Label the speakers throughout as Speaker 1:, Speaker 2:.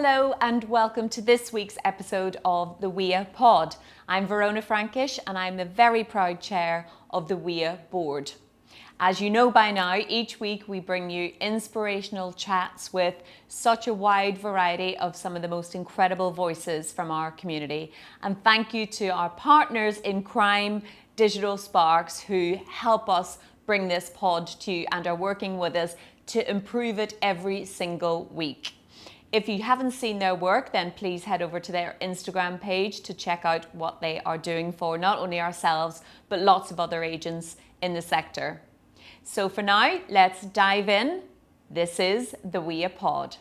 Speaker 1: Hello and welcome to this week's episode of the WiEA Pod. I'm Verona Frankish and I'm the very proud chair of the WiEA board. As you know by now, each week we bring you inspirational chats with such a wide variety of some of the most incredible voices from our community. And thank you to our partners in crime, Digital Sparks, who help us bring this pod to you and are working with us to improve it every single week. If you haven't seen their work, then please head over to their Instagram page to check out what they are doing for not only ourselves, but lots of other agents in the sector. So for now, let's dive in. This is the WiEA Pod.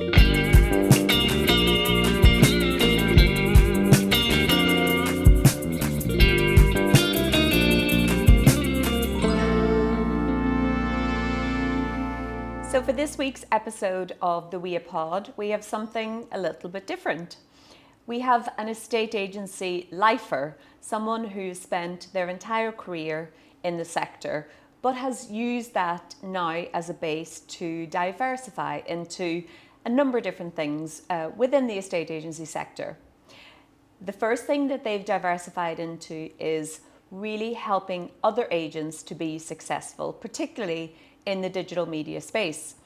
Speaker 1: So for this week's episode of the WiEA Pod, we have something a little bit different. We have an estate agency lifer, someone who's spent their entire career in the sector, but has used that now as a base to diversify into a number of different things within the estate agency sector. The first thing that they've diversified into is really helping other agents to be successful, particularly in the digital media space.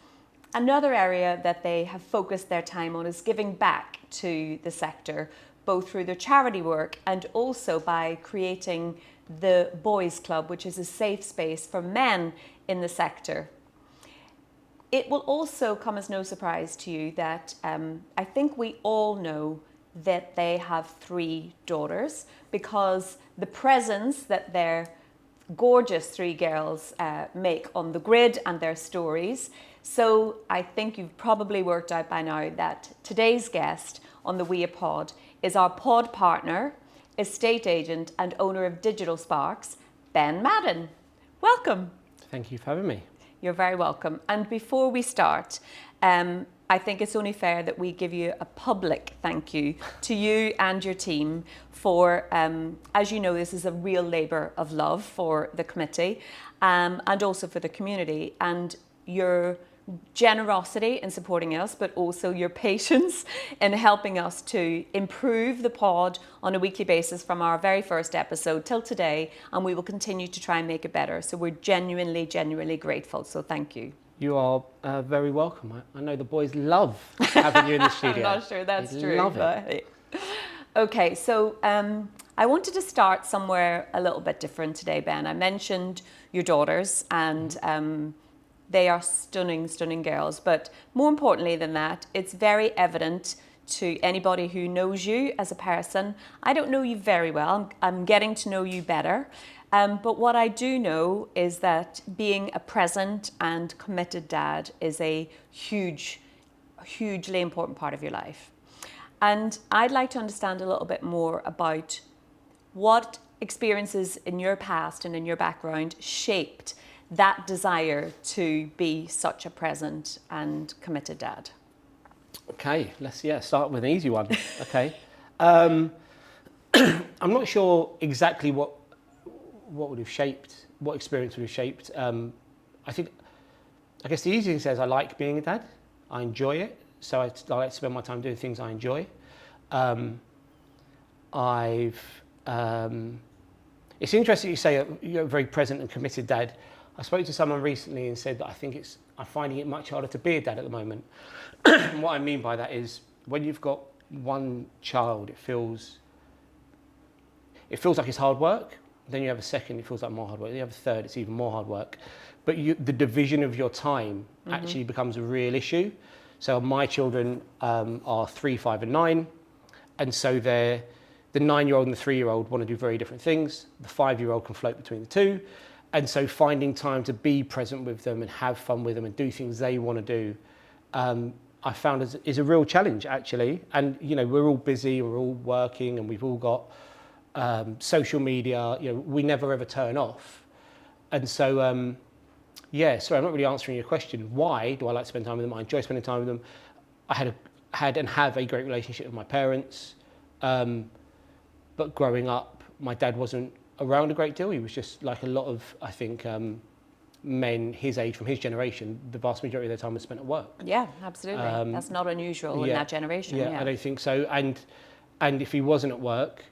Speaker 1: Another area that they have focused their time on is giving back to the sector, both through their charity work and also by creating the Boys Club, which is a safe space for men in the sector. It will also come as no surprise to you that I think we all know that they have 3 daughters, because the presence that their gorgeous 3 girls make on the grid and their stories. So I think you've probably worked out by now that today's guest on the WiEA Pod is our pod partner, estate agent and owner of Digital Sparks, Ben Madden. Welcome.
Speaker 2: Thank you for having me.
Speaker 1: You're very welcome. And before we start, I think it's only fair that we give you a public thank you to you and your team for, as you know, this is a real labour of love for the committee and also for the community, and your generosity in supporting us, but also your patience in helping us to improve the pod on a weekly basis from our very first episode till today, and we will continue to try and make it better. So we're genuinely grateful. So thank you.
Speaker 2: You are very welcome. I know the boys love having you in the studio.
Speaker 1: I'm not sure that's true.
Speaker 2: Love it.
Speaker 1: Okay, so I wanted to start somewhere a little bit different today, Ben. I mentioned your daughters, and they are stunning girls. But more importantly than that, it's very evident to anybody who knows you as a person. I don't know you very well. I'm getting to know you better. But what I do know is that being a present and committed dad is a hugely important part of your life. And I'd like to understand a little bit more about what experiences in your past and in your background shaped that desire to be such a present and committed dad.
Speaker 2: Okay, let's start with an easy one. Okay. I'm not sure exactly what experience would have shaped. I guess the easy thing says I like being a dad. I enjoy it. So I like to spend my time doing things I enjoy. It's interesting you say you're a very present and committed dad. I spoke to someone recently and said that I'm finding it much harder to be a dad at the moment. And what I mean by that is when you've got one child, it feels like it's hard work. Then you have a second, it feels like more hard work. Then you have a third, it's even more hard work. But the division of your time actually becomes a real issue. So my children are 3, 5 and 9. And so the 9-year-old and the 3-year-old want to do very different things. The 5-year-old can float between the two. And so finding time to be present with them and have fun with them and do things they want to do, I found is a real challenge actually. And we're all busy, we're all working, and we've all got social media. We never ever turn off. And so sorry, I'm not really answering your question. Why do I like to spend time with them? I enjoy spending time with them. I had and have a great relationship with my parents, but growing up, my dad wasn't around a great deal. He was just like a lot of, I think, men his age from his generation, the vast majority of their time was spent at work.
Speaker 1: Yeah, absolutely. That's not unusual in that generation.
Speaker 2: Yeah, I don't think so. And if he wasn't at work,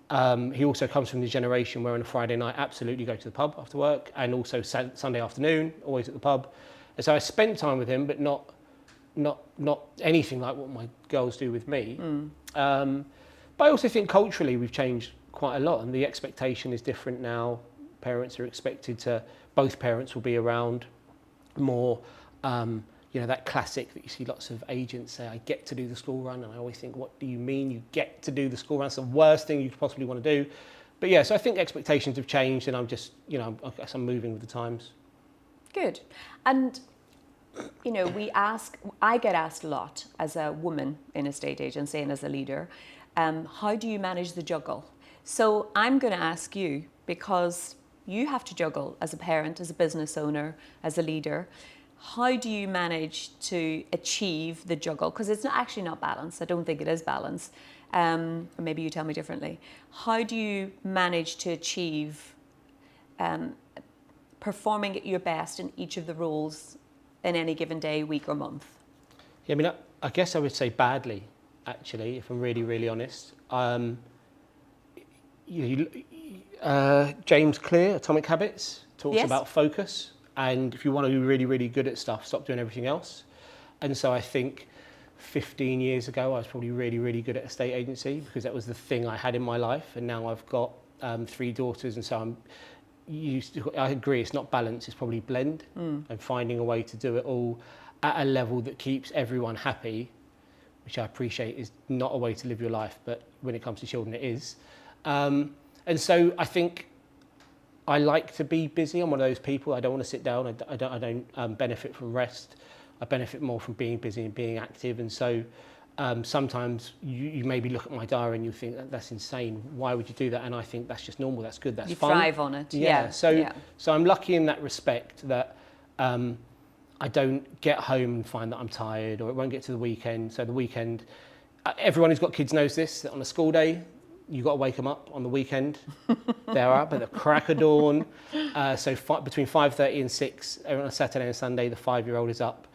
Speaker 2: he also comes from the generation where on a Friday night, absolutely go to the pub after work, and also Sunday afternoon, always at the pub. And so I spent time with him, but not anything like what my girls do with me. But I also think culturally we've changed quite a lot, and the expectation is different now. Parents are expected to, both parents will be around more. That classic that you see lots of agents say, I get to do the school run, and I always think, what do you mean you get to do the school run? It's the worst thing you could possibly want to do. But yeah, so I think expectations have changed, and I'm just, I guess I'm moving with the times.
Speaker 1: Good. And, I get asked a lot as a woman in a estate agency and as a leader, how do you manage the juggle? So I'm going to ask you, because you have to juggle as a parent, as a business owner, as a leader. How do you manage to achieve the juggle? Because it's actually not balanced. I don't think it is balanced. Or maybe you tell me differently. How do you manage to achieve performing at your best in each of the roles in any given day, week or month?
Speaker 2: Yeah, I mean, I guess I would say badly, actually, if I'm really, really honest. James Clear, Atomic Habits, talks about focus. And if you want to be really, really good at stuff, stop doing everything else. And so I think 15 years ago, I was probably really, really good at estate agency because that was the thing I had in my life. And now I've got 3 daughters. And so I agree, it's not balance, it's probably blend. And finding a way to do it all at a level that keeps everyone happy, which I appreciate is not a way to live your life, but when it comes to children, it is. And so I think I like to be busy. I'm one of those people. I don't want to sit down. I don't benefit from rest. I benefit more from being busy and being active. And so sometimes you maybe look at my diary and you think that's insane. Why would you do that? And I think that's just normal. That's good. That's fun.
Speaker 1: You thrive on it. Yeah.
Speaker 2: So I'm lucky in that respect that I don't get home and find that I'm tired, or it won't get to the weekend. So the weekend, everyone who's got kids knows this, that on a school day, you've got to wake them up on the weekend. They're up at the crack of dawn. Between 5:30 and 6 on a Saturday and Sunday, the 5-year-old is up.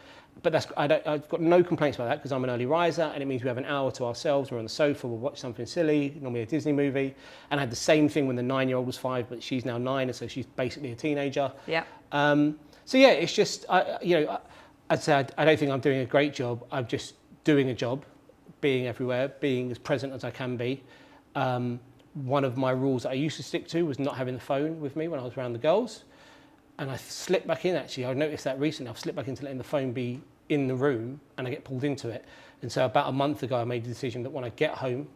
Speaker 2: But I've got no complaints about that because I'm an early riser, and it means we have an hour to ourselves. We're on the sofa, we'll watch something silly, normally a Disney movie. And I had the same thing when the 9-year-old was 5, but she's now 9, and so she's basically a teenager.
Speaker 1: Yeah.
Speaker 2: So yeah, it's just, I'd say I don't think I'm doing a great job. I'm just doing a job, being everywhere, being as present as I can be. One of my rules that I used to stick to was not having the phone with me when I was around the girls. And I slipped back in, actually. I noticed that recently. I've slipped back into letting the phone be in the room, and I get pulled into it. And so about a month ago, I made the decision that when I get home,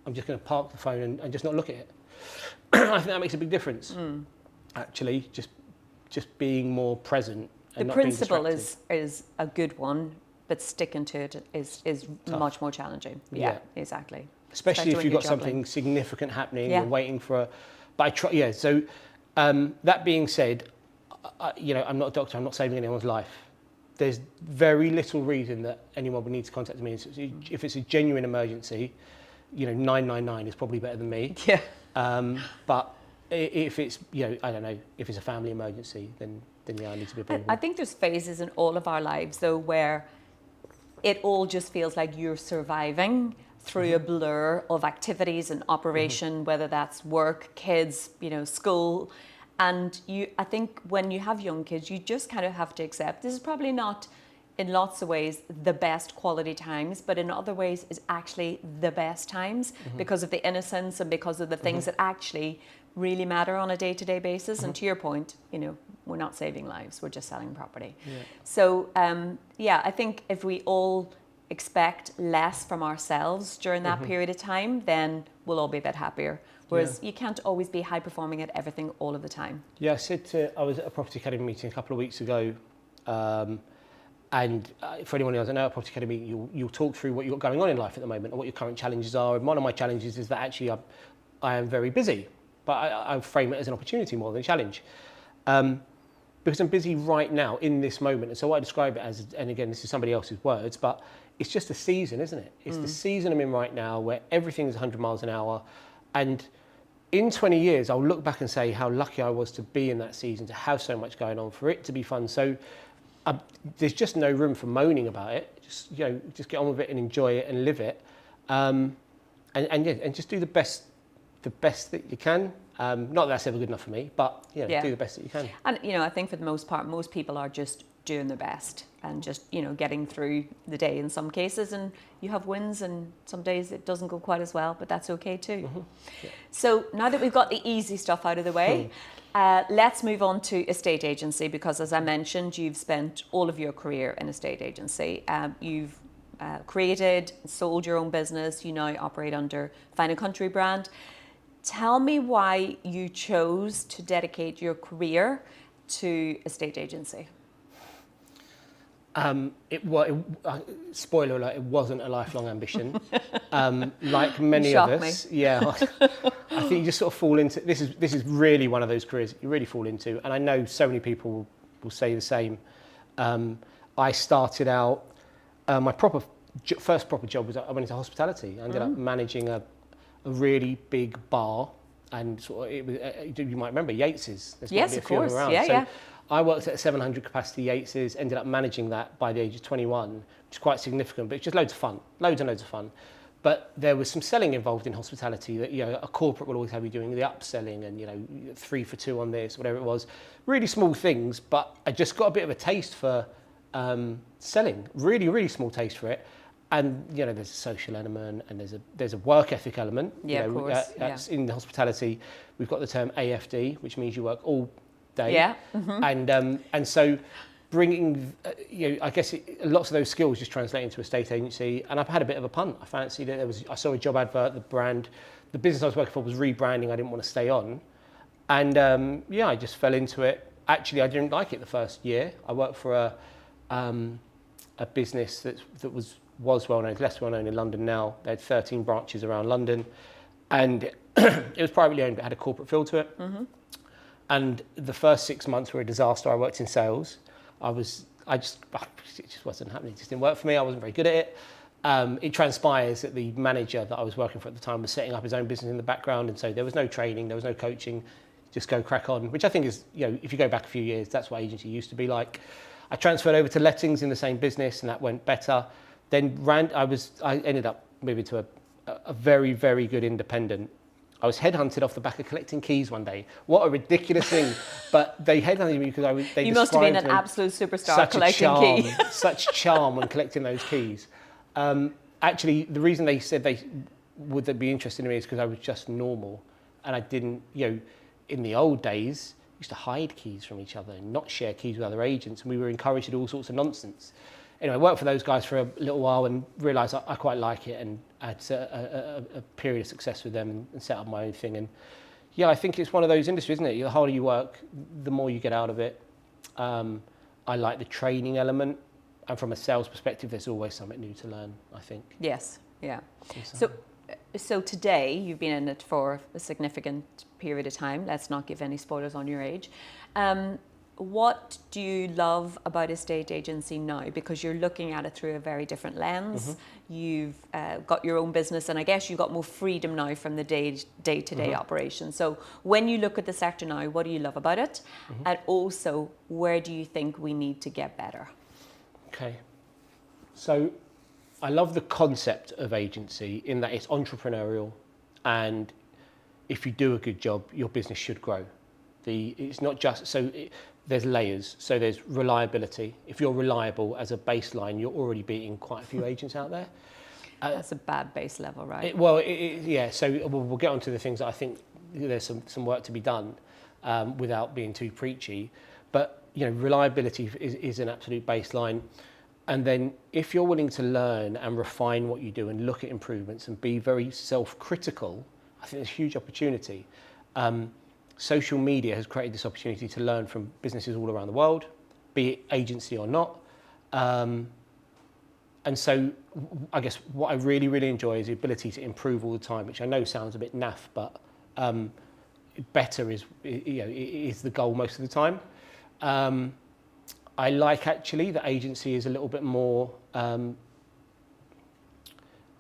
Speaker 2: I'm just going to park the phone and just not look at it. I think that makes a big difference, actually, just being more present. And
Speaker 1: the principle is a good one, but sticking to it is much more challenging. Yeah. Exactly.
Speaker 2: Especially if you've got something significant happening, you're waiting for a... But I try, yeah, so that being said, I'm not a doctor, I'm not saving anyone's life. There's very little reason that anyone would need to contact me. If it's a genuine emergency, 999 is probably better than me.
Speaker 1: Yeah.
Speaker 2: But if it's, I don't know, if it's a family emergency, then yeah, I need to be available.
Speaker 1: I think there's phases in all of our lives, though, where it all just feels like you're surviving through a blur of activities and operation, whether that's work, kids, school. And I think when you have young kids, you just kind of have to accept this is probably not, in lots of ways, the best quality times, but in other ways is actually the best times because of the innocence and because of the things that actually really matter on a day-to-day basis. And to your point, we're not saving lives, we're just selling property. Yeah. So, I think if we all expect less from ourselves during that period of time, then we'll all be a bit happier. Whereas you can't always be high performing at everything all of the time.
Speaker 2: Yeah, I was at a Property Academy meeting a couple of weeks ago, and for anyone who doesn't know, at Property Academy, you'll talk through what you've got going on in life at the moment and what your current challenges are. And one of my challenges is that actually I am very busy, but I frame it as an opportunity more than a challenge. Because I'm busy right now in this moment. And so what I describe it as, and again, this is somebody else's words, but it's just a season, isn't it? It's the season I'm in right now where everything's 100 miles an hour. And in 20 years, I'll look back and say how lucky I was to be in that season, to have so much going on, for it to be fun. So there's just no room for moaning about it. Just, just get on with it and enjoy it and live it. And just do the best that you can. Not that that's ever good enough for me, but do the best that you can.
Speaker 1: And I think for the most part, most people are just doing their best and just getting through the day in some cases. And you have wins, and some days it doesn't go quite as well, but that's okay too.
Speaker 2: Mm-hmm. Yeah.
Speaker 1: So now that we've got the easy stuff out of the way, let's move on to estate agency, because as I mentioned, you've spent all of your career in estate agency. You've created, sold your own business. You now operate under Fine & Country brand. Tell me why you chose to dedicate your career to estate agency.
Speaker 2: Spoiler alert, it wasn't a lifelong ambition. Like many
Speaker 1: Shock
Speaker 2: of us,
Speaker 1: me.
Speaker 2: I think you just sort of fall into, this is really one of those careers you really fall into, and I know so many people will say the same. I started out, my first proper job was, I went into hospitality. I ended up managing a really big bar, and sort of it was, you might remember Yates's.
Speaker 1: Yes, of course. Yeah.
Speaker 2: I worked at a 700 capacity Yates's, ended up managing that by the age of 21, which is quite significant, but it's just loads of fun, loads and loads of fun. But there was some selling involved in hospitality that, a corporate will always have you doing the upselling and, 3 for 2 on this, whatever it was. Really small things, but I just got a bit of a taste for selling, really, really small taste for it. And, there's a social element and there's a work ethic element.
Speaker 1: Yeah, of course.
Speaker 2: In the hospitality, we've got the term AFD, which means you work all day.
Speaker 1: Yeah. Mm-hmm.
Speaker 2: And so bringing, I guess lots of those skills just translate into a estate agency. And I've had a bit of a punt. I fancied it. I saw a job advert, the business I was working for was rebranding. I didn't want to stay on. And I just fell into it. Actually, I didn't like it the first year. I worked for a business that was well known, less well known in London now. They had 13 branches around London, and it was privately owned, but had a corporate feel to it. Mm-hmm. And the first 6 months were a disaster. I worked in sales. It just wasn't happening. It just didn't work for me. I wasn't very good at it. It transpires that the manager that I was working for at the time was setting up his own business in the background, and so there was no training, there was no coaching, just go crack on, which I think is, if you go back a few years, that's what agency used to be like. I transferred over to lettings in the same business, and that went better. Then I ended up moving to a very, very good independent. I was headhunted off the back of collecting keys one day. What a ridiculous thing! But they headhunted me because
Speaker 1: you must have been an absolute superstar collecting keys.
Speaker 2: Such charm when collecting those keys. Actually, the reason they said they would be interested in me is because I was just normal, and I didn't. In the old days, used to hide keys from each other and not share keys with other agents, and we were encouraged to do all sorts of nonsense. Anyway, I worked for those guys for a little while and realised I quite like it, and had a period of success with them and set up my own thing. And I think it's one of those industries, isn't it? The harder you work, the more you get out of it. I like the training element, and from a sales perspective, there's always something new to learn, I think.
Speaker 1: Yes, yeah. So today, you've been in it for a significant period of time. Let's not give any spoilers on your age. What do you love about estate agency now? Because you're looking at it through a very different lens. Mm-hmm. You've got your own business, and I guess you've got more freedom now from the day-to-day mm-hmm. operation. So when you look at the sector now, what do you love about it? Mm-hmm. And also, where do you think we need to get better?
Speaker 2: Okay. So I love the concept of agency in that it's entrepreneurial, and if you do a good job, your business should grow. It's not just, there's layers. So there's reliability. If you're reliable as a baseline, you're already beating quite a few agents out there.
Speaker 1: That's a bad base level, right?
Speaker 2: Yeah. So we'll get onto the things that I think there's some work to be done without being too preachy. But reliability is an absolute baseline. And then if you're willing to learn and refine what you do and look at improvements and be very self-critical, I think there's a huge opportunity. Social media has created this opportunity to learn from businesses all around the world, be it agency or not. And so I guess what I really, really enjoy is the ability to improve all the time, which I know sounds a bit naff, but better is the goal most of the time. I like actually that agency is a little bit more,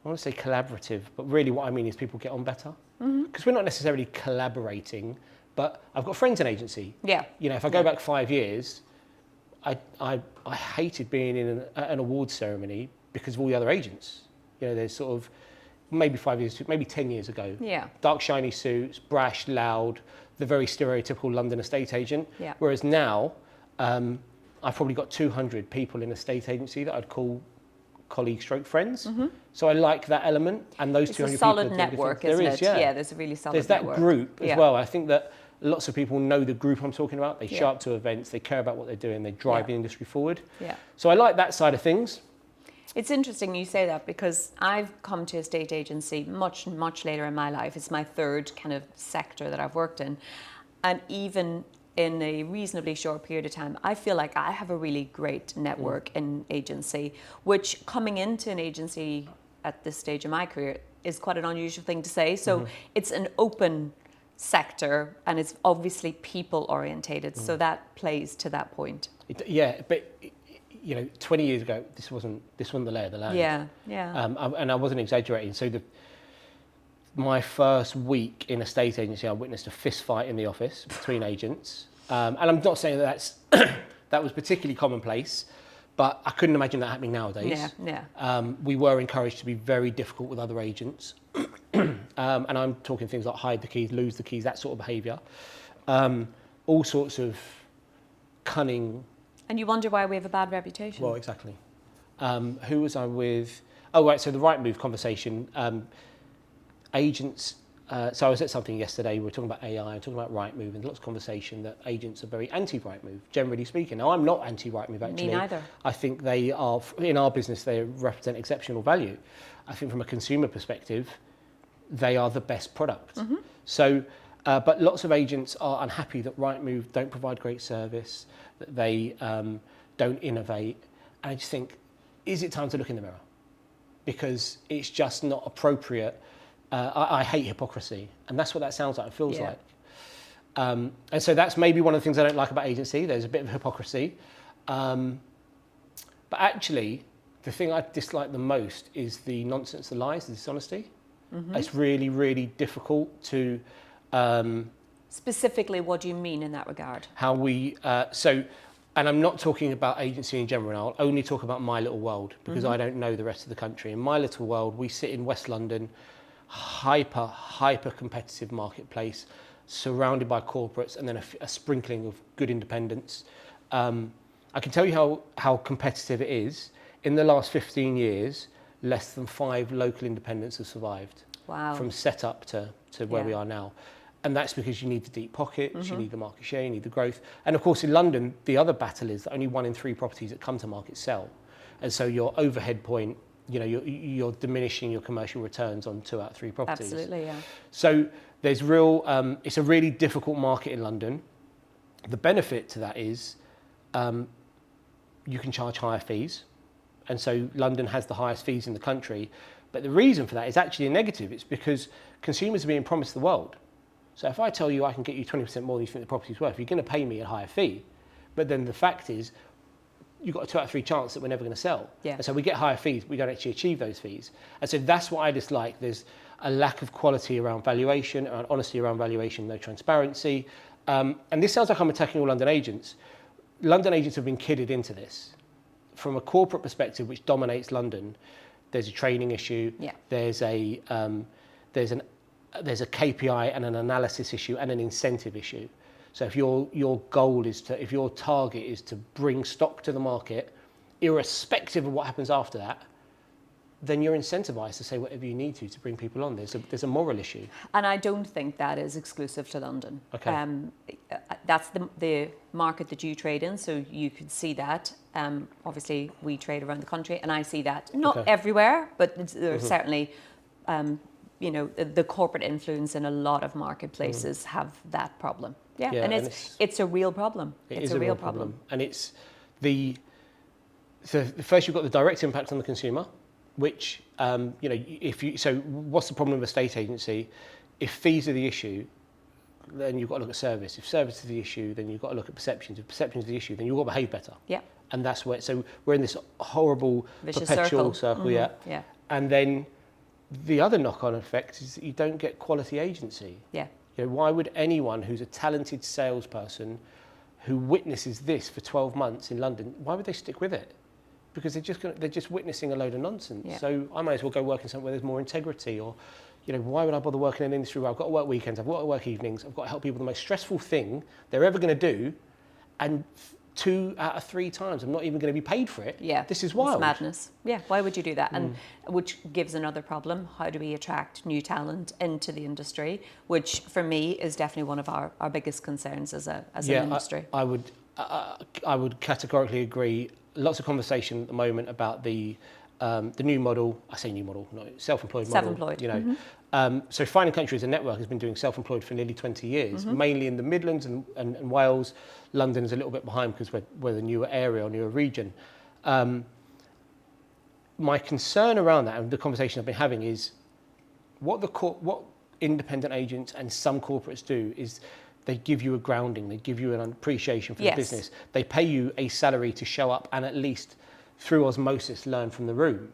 Speaker 2: I want to say collaborative, but really what I mean is people get on better. Because we're not necessarily collaborating, but I've got friends in agency.
Speaker 1: Yeah.
Speaker 2: You know, if I go back 5 years, I hated being in an awards ceremony because of all the other agents. You know, there's sort of maybe 5 years, maybe 10 years ago.
Speaker 1: Yeah.
Speaker 2: Dark shiny suits, brash, loud, the very stereotypical London estate agent.
Speaker 1: Yeah.
Speaker 2: Whereas now, I've probably got 200 people in a estate agency that I'd call colleague stroke friends. So I like that element, and those
Speaker 1: It's
Speaker 2: 200
Speaker 1: a solid
Speaker 2: people.
Speaker 1: network,
Speaker 2: There
Speaker 1: isn't
Speaker 2: is,
Speaker 1: it? Yeah, there's a really solid
Speaker 2: There's
Speaker 1: network.
Speaker 2: that group as
Speaker 1: Yeah.
Speaker 2: well. I think that lots of people know the group I'm talking about. They
Speaker 1: Yeah.
Speaker 2: show up to events, they care about what they're doing, they drive the industry forward.
Speaker 1: Yeah.
Speaker 2: So I like that side of things.
Speaker 1: It's interesting you say that, because I've come to a state agency much, much later in my life. It's my third kind of sector that I've worked in. And even in a reasonably short period of time, I feel like I have a really great network in agency, which coming into an agency at this stage of my career is quite an unusual thing to say. So it's an open sector, and it's obviously people orientated. So that plays to that point.
Speaker 2: But you know, 20 years ago, this wasn't the lay of the land.
Speaker 1: Yeah.
Speaker 2: And I wasn't exaggerating. So my first week in a state agency, I witnessed a fist fight in the office between agents. And I'm not saying that that was particularly commonplace, but I couldn't imagine that happening nowadays. We were encouraged to be very difficult with other agents. And I'm talking things like hide the keys, lose the keys, that sort of behaviour. All sorts of cunning.
Speaker 1: And you wonder why we have a bad reputation.
Speaker 2: Well, exactly. Who was I with? Oh, right, so the Rightmove conversation. Agents, so I was at something yesterday, we were talking about AI, talking about Rightmove, and lots of conversation that agents are very anti-Rightmove, generally speaking. Now, I'm not anti-Rightmove, actually.
Speaker 1: Me neither.
Speaker 2: I think they are, in our business, they represent exceptional value. I think from a consumer perspective, they are the best product. So, but lots of agents are unhappy that Rightmove don't provide great service, that they don't innovate. And I just think, is it time to look in the mirror? Because it's just not appropriate. I hate hypocrisy, and that's what that sounds like and feels like. And so that's maybe one of the things I don't like about agency. There's a bit of hypocrisy. But actually, the thing I dislike the most is the nonsense, the lies, the dishonesty. It's really, really difficult to...
Speaker 1: Specifically, what do you mean in that regard?
Speaker 2: How we... and I'm not talking about agency in general now. I'll only talk about my little world, because I don't know the rest of the country. In my little world, we sit in West London, hyper competitive marketplace, surrounded by corporates, and then a sprinkling of good independents. I can tell you how competitive it is. In the last 15 years, less than 5 local independents have survived.
Speaker 1: Wow.
Speaker 2: From setup to where we are now. And that's because you need the deep pockets, you need the market share, you need the growth. And of course in London, the other battle is that only 1 in 3 properties that come to market sell. And so your overhead point, you know, you're diminishing your commercial returns on 2 out of 3 properties.
Speaker 1: Absolutely, yeah.
Speaker 2: So there's it's a really difficult market in London. The benefit to that is you can charge higher fees. And so London has the highest fees in the country. But the reason for that is actually a negative. It's because consumers are being promised the world. So if I tell you I can get you 20% more than you think the property's worth, you're going to pay me a higher fee. But then the fact is, you've got a 2 out of 3 chance that we're never going to sell.
Speaker 1: Yeah.
Speaker 2: And so we get higher fees, we don't actually achieve those fees. And so that's what I dislike. There's a lack of quality around valuation, around honesty around valuation, no transparency. And this sounds like I'm attacking all London agents. London agents have been kidded into this. From a corporate perspective, which dominates London, there's a training issue.
Speaker 1: Yeah.
Speaker 2: There's a KPI and an analysis issue and an incentive issue. So if your goal is if your target is to bring stock to the market, irrespective of what happens after that, then you're incentivized to say whatever you need to bring people on. There's a moral issue.
Speaker 1: And I don't think that is exclusive to London.
Speaker 2: Okay.
Speaker 1: That's the market that you trade in, so you could see that. Obviously, we trade around the country, and I see that. Not everywhere, but there's certainly, the corporate influence in a lot of marketplaces have that problem. Yeah, and it's a real problem.
Speaker 2: It's a real problem. And it's so first you've got the direct impact on the consumer, which, so what's the problem with a estate agency? If fees are the issue, then you've got to look at service. If service is the issue, then you've got to look at perceptions. If perception is the issue, then you've got to behave better.
Speaker 1: Yeah.
Speaker 2: And that's where, so we're in this horrible
Speaker 1: vicious
Speaker 2: perpetual circle,
Speaker 1: Yeah.
Speaker 2: And then the other knock-on effect is that you don't get quality agency.
Speaker 1: Yeah.
Speaker 2: You know, why would anyone who's a talented salesperson who witnesses this for 12 months in London, why would they stick with it? Because they're just witnessing a load of nonsense.
Speaker 1: Yeah.
Speaker 2: So I might as well go work in somewhere where there's more integrity, or, you know, why would I bother working in an industry where I've got to work weekends, I've got to work evenings, I've got to help people the most stressful thing they're ever going to do, and 2 out of 3 times I'm not even going to be paid for it.
Speaker 1: Yeah.
Speaker 2: This is wild.
Speaker 1: It's madness. Yeah. Why would you do that? And which gives another problem. How do we attract new talent into the industry? Which for me is definitely one of our biggest concerns as an industry.
Speaker 2: I would categorically agree. Lots of conversation at the moment about the new model. I say new model, not self-employed model.
Speaker 1: Self-employed.
Speaker 2: You know, so Finding Country as a network has been doing self-employed for nearly 20 years, mainly in the Midlands and Wales. London is a little bit behind because we're the newer area or newer region. My concern around that and the conversation I've been having is what independent agents and some corporates do is they give you a grounding, they give you an appreciation for the business. They pay you a salary to show up and at least through osmosis learn from the room.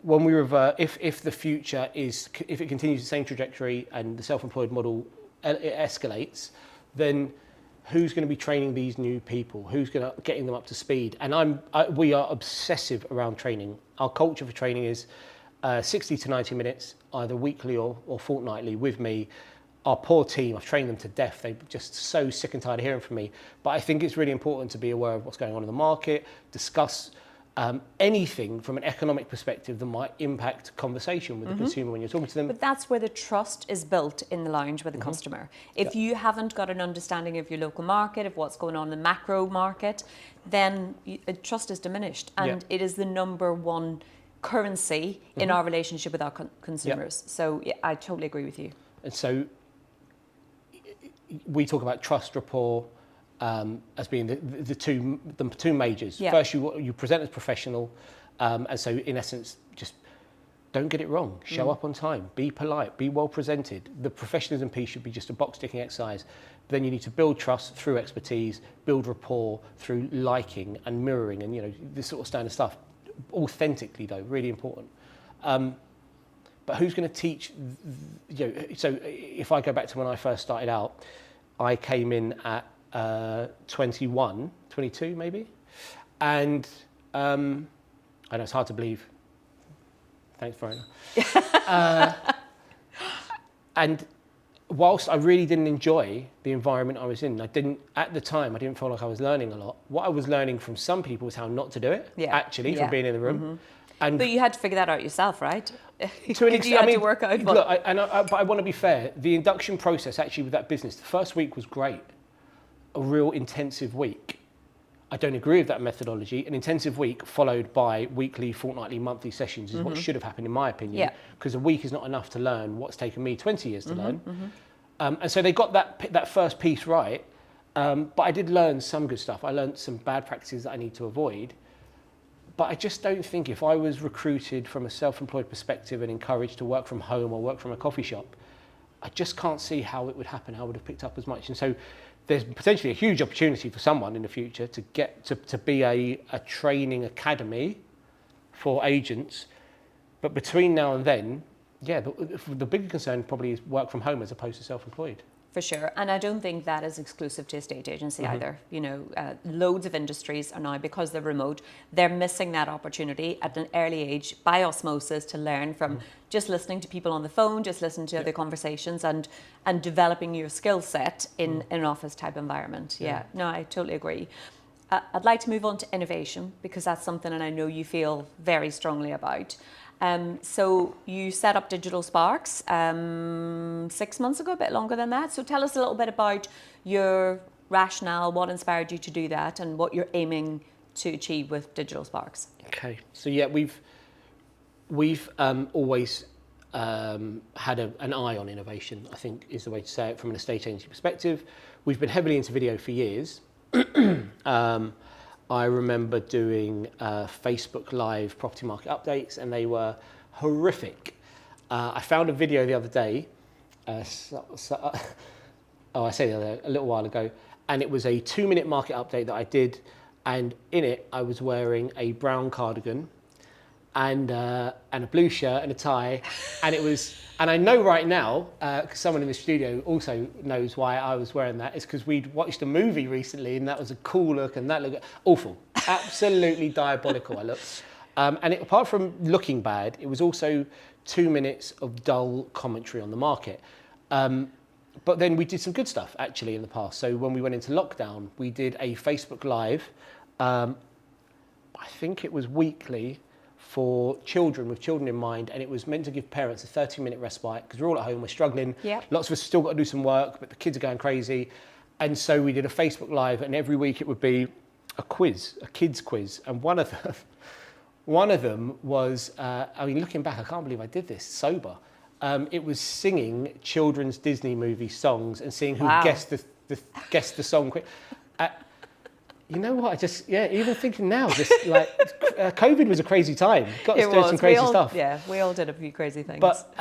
Speaker 2: When we revert, if the future is, if it continues the same trajectory and the self-employed model it escalates, then who's going to be training these new people? Who's going to getting them up to speed? And we are obsessive around training. Our culture for training is 60 to 90 minutes, either weekly or fortnightly with me. Our poor team, I've trained them to death. They're just so sick and tired of hearing from me. But I think it's really important to be aware of what's going on in the market, discuss anything from an economic perspective that might impact conversation with the consumer when you're talking to them.
Speaker 1: But that's where the trust is built in the lounge with the customer. If you haven't got an understanding of your local market, of what's going on in the macro market, then trust is diminished. And it is the number one currency in our relationship with our consumers. So yeah, I totally agree with you.
Speaker 2: And so we talk about trust, rapport, as being the two majors.
Speaker 1: Yeah.
Speaker 2: First, you present as professional, and so in essence, just don't get it wrong. Show up on time. Be polite. Be well presented. The professionalism piece should be just a box ticking exercise. But then you need to build trust through expertise, build rapport through liking and mirroring, and this sort of standard stuff. Authentically, though, really important. But who's going to teach? So if I go back to when I first started out, I came in at 21, 22 maybe, and I know it's hard to believe. Thanks, Verona. And whilst I really didn't enjoy the environment I was in, at the time I didn't feel like I was learning a lot. What I was learning from some people was how not to do it. From being in the room.
Speaker 1: But you had to figure that out yourself, right?
Speaker 2: To an extent,
Speaker 1: to work out.
Speaker 2: Look, but I want to be fair. The induction process actually with that business, the first week was great. A real intensive week. I don't agree with that methodology. An intensive week followed by weekly, fortnightly, monthly sessions is what should have happened in my opinion. Because a week is not enough to learn what's taken me 20 years to learn. And so they got that first piece right. But I did learn some good stuff. I learned some bad practices that I need to avoid. But I just don't think if I was recruited from a self-employed perspective and encouraged to work from home or work from a coffee shop, I just can't see how it would happen, how I would have picked up as much. And so there's potentially a huge opportunity for someone in the future to get to be a training academy for agents. But between now and then, the bigger concern probably is work from home as opposed to self-employed.
Speaker 1: For sure. And I don't think that is exclusive to a state agency either. Loads of industries are now, because they're remote, they're missing that opportunity at an early age by osmosis to learn from just listening to people on the phone, just listening to other conversations and developing your skill set in an office type environment. No, I totally agree. I'd like to move on to innovation because that's something and I know you feel very strongly about. So you set up Digital Sparks 6 months ago, a bit longer than that. So tell us a little bit about your rationale, what inspired you to do that, and what you're aiming to achieve with Digital Sparks.
Speaker 2: Okay, so we've always had an eye on innovation, I think is the way to say it from an estate agency perspective. We've been heavily into video for years. I remember doing Facebook Live property market updates, and they were horrific. I found a video the other day, I say the other day, a little while ago, and it was a 2-minute market update that I did, and in it I was wearing a brown cardigan, and a blue shirt and a tie, and it was. And I know right now, because someone in the studio also knows why I was wearing that, is because we'd watched a movie recently, and that was a cool look, and that looked awful, absolutely diabolical. I looked, and apart from looking bad, it was also 2 minutes of dull commentary on the market. But then we did some good stuff actually in the past. So when we went into lockdown, we did a Facebook Live. I think it was weekly for children, with children in mind, and it was meant to give parents a 30-minute respite because we're all at home, we're struggling.
Speaker 1: Yep.
Speaker 2: Lots of us still got to do some work, but the kids are going crazy. And so we did a Facebook Live, and every week it would be a quiz, a kids quiz. And one of them was, I mean, looking back, I can't believe I did this sober. It was singing children's Disney movie songs and seeing who guessed the song quick. You know what? Even thinking now, just like COVID was a crazy time. Got us doing some crazy stuff.
Speaker 1: Yeah, we all did a few crazy things.
Speaker 2: But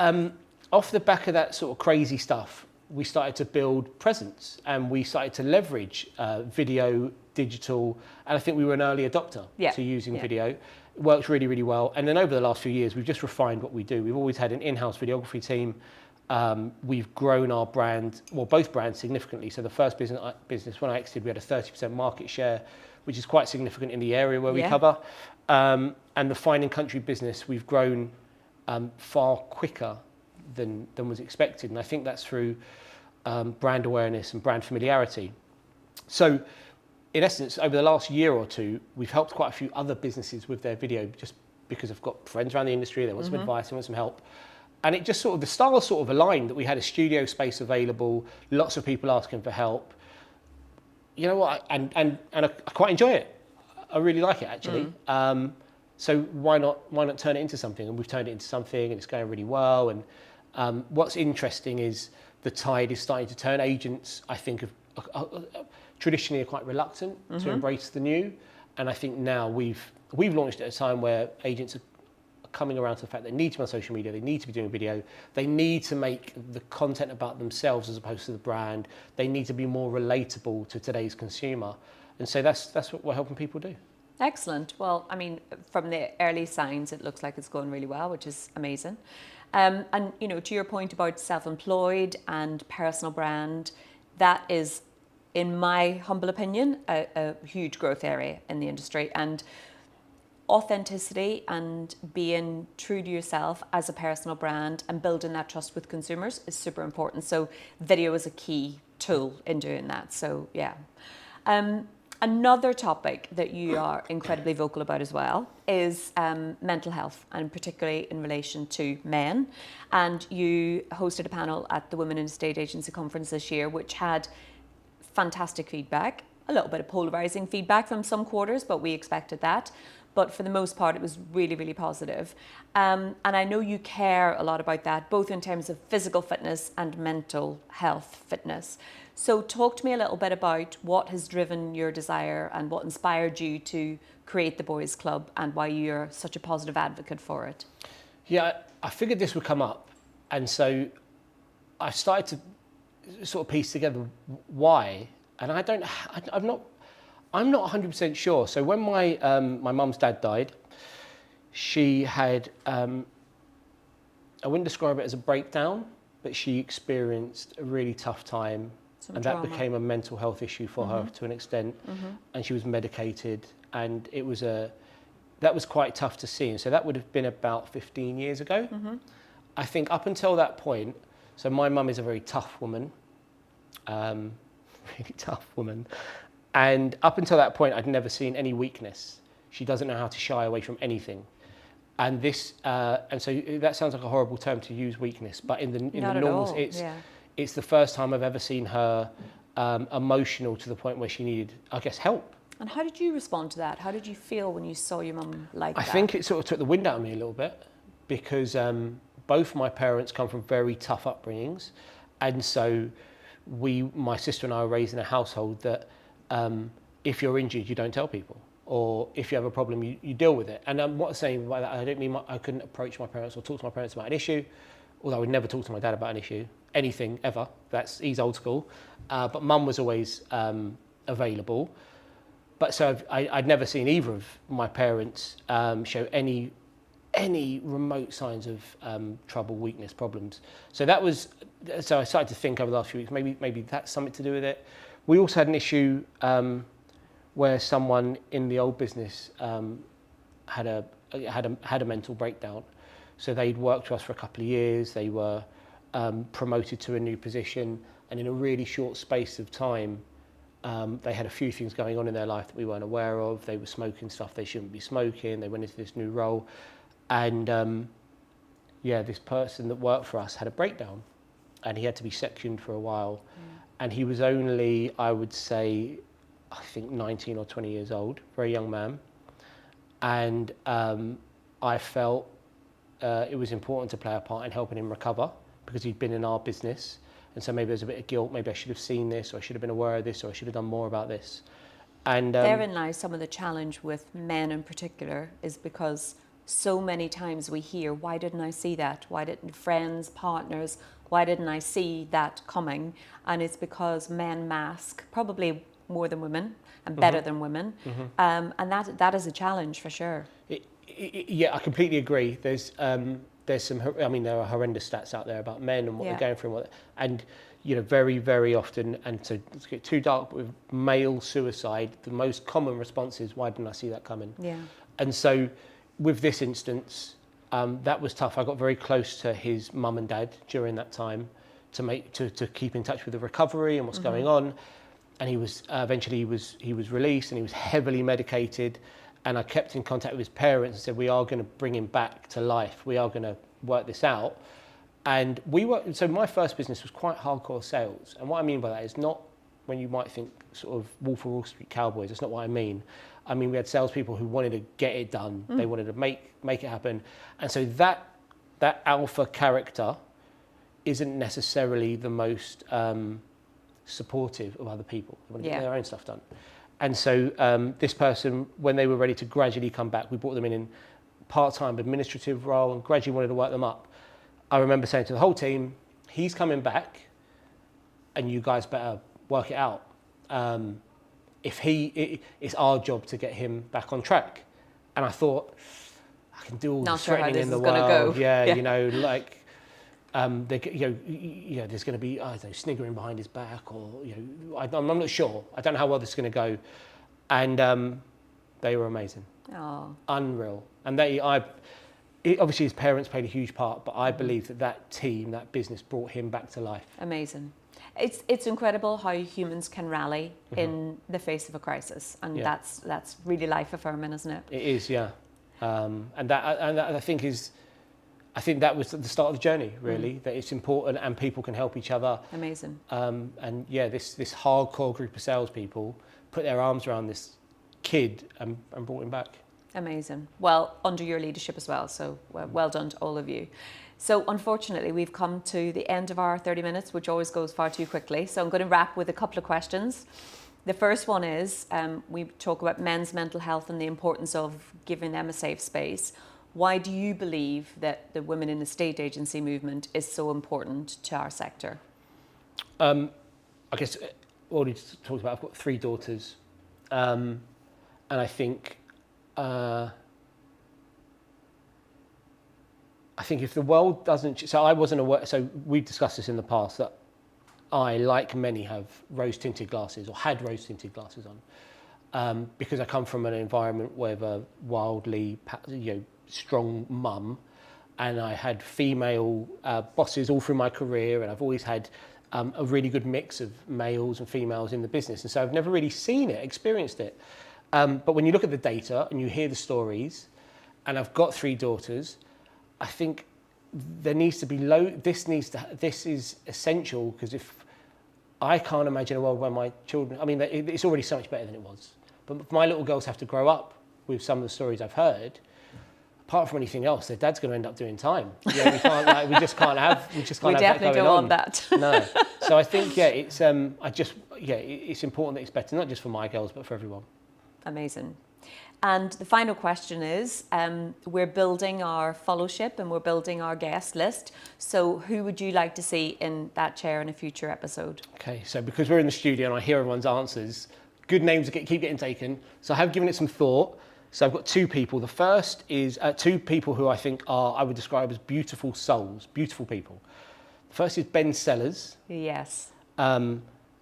Speaker 2: off the back of that sort of crazy stuff, we started to build presence, and we started to leverage video, digital, and I think we were an early adopter to using video. It works really, really well. And then over the last few years, we've just refined what we do. We've always had an in-house videography team. We've grown our brand, well, both brands significantly. So the first business when I exited, we had a 30% market share, which is quite significant in the area where we cover. And the Fine and Country business, we've grown far quicker than was expected. And I think that's through brand awareness and brand familiarity. So in essence, over the last year or two, we've helped quite a few other businesses with their video just because I've got friends around the industry, they want some advice, they want some help. And it just the stars sort of aligned, that we had a studio space available, lots of people asking for help. You know what, and I quite enjoy it. I really like it actually. So why not turn it into something? And we've turned it into something, and it's going really well. And what's interesting is the tide is starting to turn. Agents, I think, traditionally are quite reluctant to embrace the new. And I think now we've launched at a time where agents are coming around to the fact they need to be on social media, they need to be doing video, they need to make the content about themselves as opposed to the brand, they need to be more relatable to today's consumer. And so that's what we're helping people do.
Speaker 1: Excellent. Well, I mean, from the early signs, it looks like it's going really well, which is amazing. And, you know, to your point about self-employed and personal brand, that is, in my humble opinion, a huge growth area in the industry. And authenticity and being true to yourself as a personal brand and building that trust with consumers is super important. So video is a key tool in doing that. So yeah. Another topic that you are incredibly vocal about as well is mental health, and particularly in relation to men. And you hosted a panel at the Women in Estate Agency Conference this year, which had fantastic feedback, a little bit of polarizing feedback from some quarters, but we expected that. But for the most part, it was really, really positive. And I know you care a lot about that, both in terms of physical fitness and mental health fitness. So talk to me a little bit about what has driven your desire and what inspired you to create the Boys Club and why you're such a positive advocate for it.
Speaker 2: Yeah, I figured this would come up. And so I started to sort of piece together why. And I'm not 100% sure. So when my mum's dad died, she had, I wouldn't describe it as a breakdown, but she experienced a really tough time. And that became a mental health issue for her to an extent. And she was medicated, and that was quite tough to see. And so that would have been about 15 years ago. I think up until that point, so my mum is a very tough woman, really tough woman. And up until that point, I'd never seen any weakness. She doesn't know how to shy away from anything. And this, and so that sounds like a horrible term to use, weakness, but in the normal, it's the first time I've ever seen her emotional to the point where she needed, I guess, help.
Speaker 1: And how did you respond to that? How did you feel when you saw your mum like that?
Speaker 2: I think it sort of took the wind out of me a little bit, because both my parents come from very tough upbringings. And so my sister and I were raised in a household that if you're injured, you don't tell people. Or if you have a problem, you deal with it. And what I'm saying by that, I don't mean I couldn't approach my parents or talk to my parents about an issue, although I would never talk to my dad about an issue, anything, ever. He's old school. But mum was always available. But so I'd never seen either of my parents show any any remote signs of trouble, weakness, problems. So I started to think over the last few weeks, maybe that's something to do with it. We also had an issue where someone in the old business had a mental breakdown. So they'd worked for us for a couple of years. They were promoted to a new position, and in a really short space of time, they had a few things going on in their life that we weren't aware of. They were smoking stuff they shouldn't be smoking. They went into this new role, and this person that worked for us had a breakdown, and he had to be sectioned for a while. And he was only, I would say, I think 19 or 20 years old, very young man. And I felt it was important to play a part in helping him recover, because he'd been in our business. And so maybe there's a bit of guilt. Maybe I should have seen this, or I should have been aware of this, or I should have done more about this. And
Speaker 1: therein lies some of the challenge with men in particular, is because so many times we hear, why didn't I see that? Why didn't friends, partners, why didn't I see that coming? And it's because men mask probably more than women and better than women. And that is a challenge for sure.
Speaker 2: Yeah, I completely agree. There's some, I mean, there are horrendous stats out there about men and what they're going through, and very, very often, and to get too dark, but with male suicide, the most common response is, why didn't I see that coming? Yeah. And so with this instance, that was tough. I got very close to his mum and dad during that time to keep in touch with the recovery and what's going on. And he was eventually he was released, and he was heavily medicated. And I kept in contact with his parents and said, we are going to bring him back to life. We are going to work this out. And so my first business was quite hardcore sales. And what I mean by that is not when you might think sort of Wolf of Wall Street cowboys. That's not what I mean. I mean, we had salespeople who wanted to get it done. They wanted to make it happen. And so that alpha character isn't necessarily the most supportive of other people. They want to get their own stuff done. And so this person, when they were ready to gradually come back, we brought them in part-time administrative role and gradually wanted to work them up. I remember saying to the whole team, he's coming back and you guys better work it out. It's our job to get him back on track. And I thought, I can do all the threatening in the world. There's going to be, I don't know, sniggering behind his back, or I'm not sure. I don't know how well this is going to go. And they were amazing. Oh, unreal. And obviously his parents played a huge part, but I believe that team, that business, brought him back to life. Amazing.
Speaker 1: It's incredible how humans can rally in the face of a crisis, and that's really life affirming, isn't it? It
Speaker 2: is, yeah. And that I think that was the start of the journey, really, that it's important and people can help each other.
Speaker 1: Amazing.
Speaker 2: And this hardcore group of salespeople put their arms around this kid and brought him back.
Speaker 1: Amazing. Well, under your leadership as well, so well done to all of you. So unfortunately, we've come to the end of our 30 minutes, which always goes far too quickly. So I'm going to wrap with a couple of questions. The first one is, we talk about men's mental health and the importance of giving them a safe space. Why do you believe that the women in the state agency movement is so important to our sector?
Speaker 2: I guess already talked about, I've got 3 daughters. And I think if the world doesn't, so I wasn't aware, so we've discussed this in the past, that I, like many, have rose-tinted glasses, or had rose-tinted glasses on, because I come from an environment with a wildly, strong mum, and I had female bosses all through my career, and I've always had a really good mix of males and females in the business, and so I've never really seen it, experienced it. But when you look at the data and you hear the stories, and I've got 3 daughters, I think there needs to be this is essential, because if I can't imagine a world where my children, I mean, it's already so much better than it was, but if my little girls have to grow up with some of the stories I've heard, apart from anything else, their dad's going to end up doing time. We can't, we just can't have that going on.
Speaker 1: We definitely don't want that.
Speaker 2: No. So I think, it's important that it's better, not just for my girls, but for everyone.
Speaker 1: Amazing. And the final question is, we're building our fellowship and we're building our guest list. So who would you like to see in that chair in a future episode?
Speaker 2: Okay, so because we're in the studio and I hear everyone's answers, good names keep getting taken. So I have given it some thought. So I've got two people. The first is two people who I think I would describe as beautiful souls, beautiful people. The first is Ben Sellers.
Speaker 1: Yes.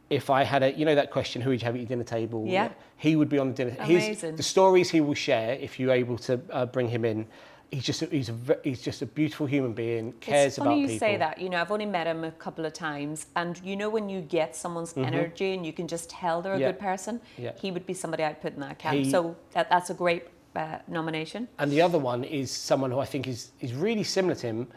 Speaker 2: If I had that question, who would you have at your dinner table?
Speaker 1: Yeah.
Speaker 2: He would be on the dinner.
Speaker 1: Amazing.
Speaker 2: The stories he will share, if you're able to bring him in, he's just a beautiful human being, cares about people.
Speaker 1: It's funny you say that. I've only met him a couple of times, and when you get someone's energy and you can just tell they're a good person, he would be somebody I'd put in that camp. So that's a great nomination.
Speaker 2: And the other one is someone who I think is really similar to him,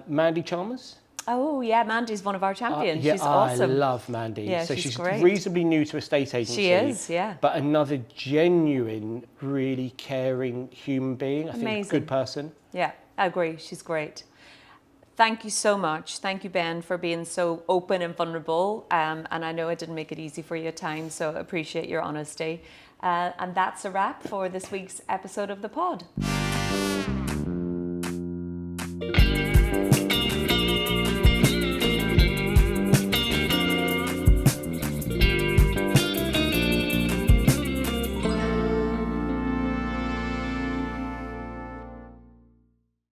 Speaker 2: Mandy Chalmers.
Speaker 1: Oh yeah, Mandy's one of our champions. She's awesome.
Speaker 2: I love Mandy.
Speaker 1: Yeah,
Speaker 2: so
Speaker 1: she's great.
Speaker 2: reasonably new to estate agency.
Speaker 1: She is, yeah.
Speaker 2: But another genuine, really caring human being. I think good person.
Speaker 1: Yeah, I agree. She's great. Thank you so much. Thank you, Ben, for being so open and vulnerable. And I know I didn't make it easy for you at times, so I appreciate your honesty. And that's a wrap for this week's episode of the pod.